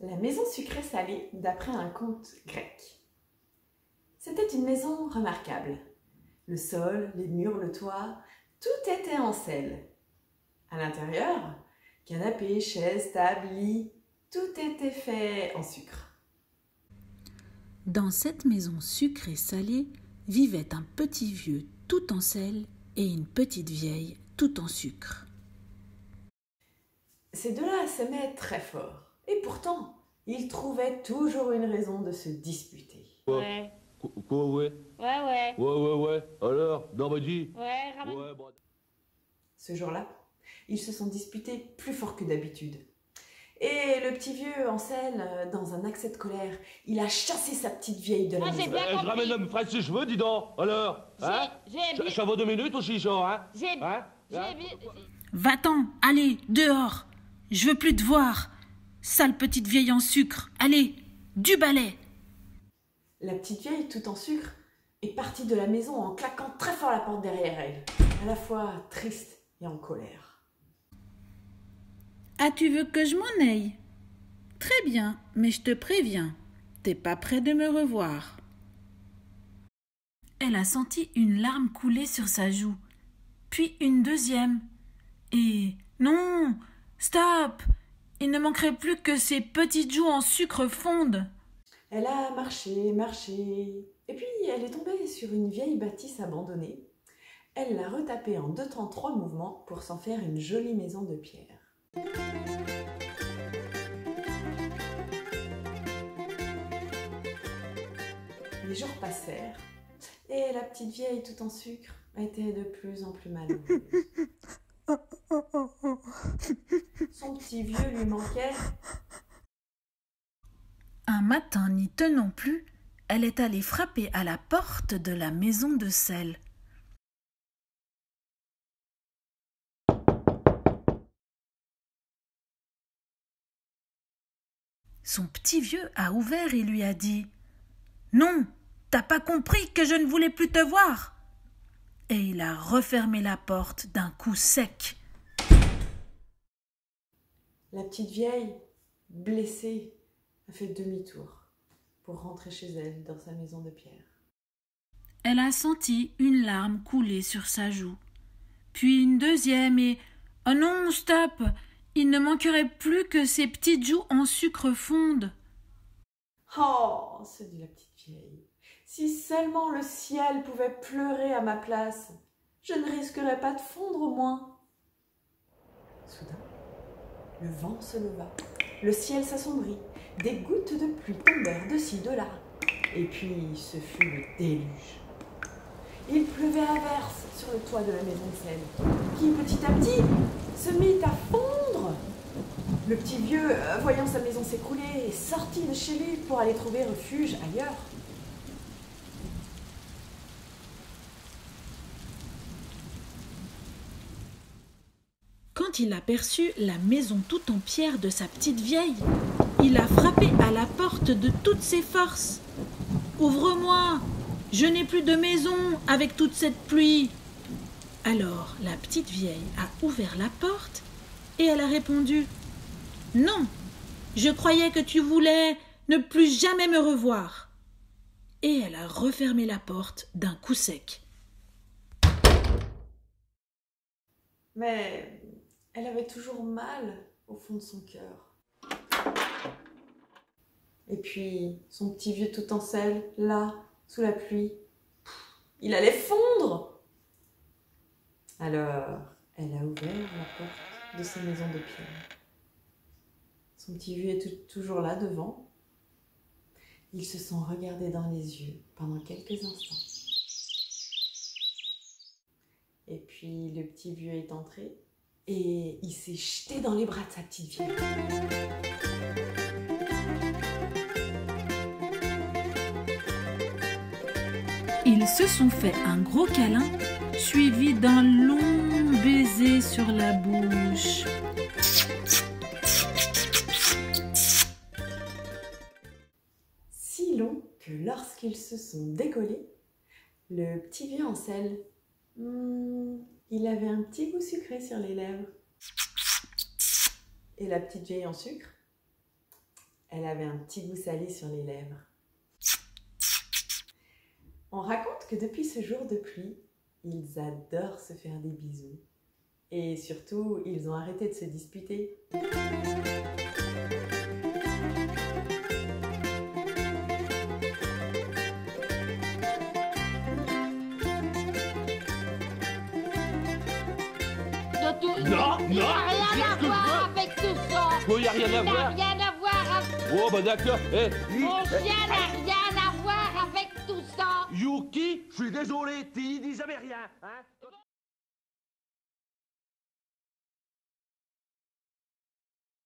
La maison sucrée-salée d'après un conte grec. C'était une maison remarquable. Le sol, les murs, le toit, tout était en sel. À l'intérieur, canapé, chaises, table, lit, tout était fait en sucre. Dans cette maison sucrée-salée vivait un petit vieux tout en sel et une petite vieille tout en sucre. Ces deux-là s'aimaient très fort. Et pourtant, ils trouvaient toujours une raison de se disputer. Ouais. Quoi, ouais? Ouais. Ouais. Alors, non, bah dis. Ouais, ramène. Ouais, bah... Ce jour-là, ils se sont disputés plus fort que d'habitude. Et le petit vieux, en sel, dans un accès de colère, il a chassé sa petite vieille de la Ah, j'ai maison. bien Je compris. ramène l'homme frais ses cheveux, dis donc. Alors, hein? Ça vaut 2 minutes aussi, genre, hein? Hein? Va-t'en, allez, dehors. Je veux plus te voir. Sale petite vieille en sucre. Allez, du balai. La petite vieille, tout en sucre, est partie de la maison en claquant très fort la porte derrière elle, à la fois triste et en colère. Ah, tu veux que je m'en aille? Très bien, mais je te préviens, t'es pas près de me revoir. Elle a senti une larme couler sur sa joue, puis une deuxième. Et non, stop! Il ne manquerait plus que ces petites joues en sucre fondent. Elle a marché, et puis elle est tombée sur une vieille bâtisse abandonnée. Elle l'a retapée en 2 temps 3 mouvements pour s'en faire une jolie maison de pierre. Les jours passèrent, et la petite vieille tout en sucre était de plus en plus malheureuse. Son petit vieux lui manquait. Un matin n'y tenant plus, elle est allée frapper à la porte de la maison de sel. Son petit vieux a ouvert et lui a dit « Non, t'as pas compris que je ne voulais plus te voir !» Et il a refermé la porte d'un coup sec. La petite vieille, blessée, a fait demi-tour pour rentrer chez elle dans sa maison de pierre. Elle a senti une larme couler sur sa joue, puis une deuxième et « Oh non, stop! Il ne manquerait plus que ces petites joues en sucre fondent. » Oh, se dit la petite vieille, si seulement le ciel pouvait pleurer à ma place, je ne risquerais pas de fondre au moins. Soudain, le vent se leva, le ciel s'assombrit, des gouttes de pluie tombèrent de ci, de là, et puis ce fut le déluge. Il pleuvait à verse sur le toit de la maison de sel, qui petit à petit se mit à fondre. Le petit vieux, voyant sa maison s'écrouler, est sorti de chez lui pour aller trouver refuge ailleurs. Quand il aperçut la maison tout en pierre de sa petite vieille, il a frappé à la porte de toutes ses forces. « Ouvre-moi! Je n'ai plus de maison avec toute cette pluie !» Alors la petite vieille a ouvert la porte et elle a répondu « Non, je croyais que tu voulais ne plus jamais me revoir. » Et elle a refermé la porte d'un coup sec. Mais elle avait toujours mal au fond de son cœur. Et puis, son petit vieux tout en sel, là, sous la pluie, il allait fondre. Alors, elle a ouvert la porte de sa maison de pierre. Son petit vieux est toujours là devant. Ils se sont regardés dans les yeux pendant quelques instants. Et puis le petit vieux est entré et il s'est jeté dans les bras de sa petite vieille. Ils se sont fait un gros câlin, suivi d'un long baiser sur la bouche. Si long que lorsqu'ils se sont décollés, le petit vieux en sel, il avait un petit goût sucré sur les lèvres. Et la petite vieille en sucre, Elle avait un petit goût salé sur les lèvres. On raconte que depuis ce jour de pluie, ils adorent se faire des bisous. Et surtout, ils ont arrêté de se disputer. Non, il n'y a rien à voir avec tout ça. Il n'y a rien à voir. Il n'y a rien à voir avec... Oh, bah d'accord. Mon chien n'a rien à voir avec tout ça. Yuki, je suis désolé, t'y dis jamais rien. Hein?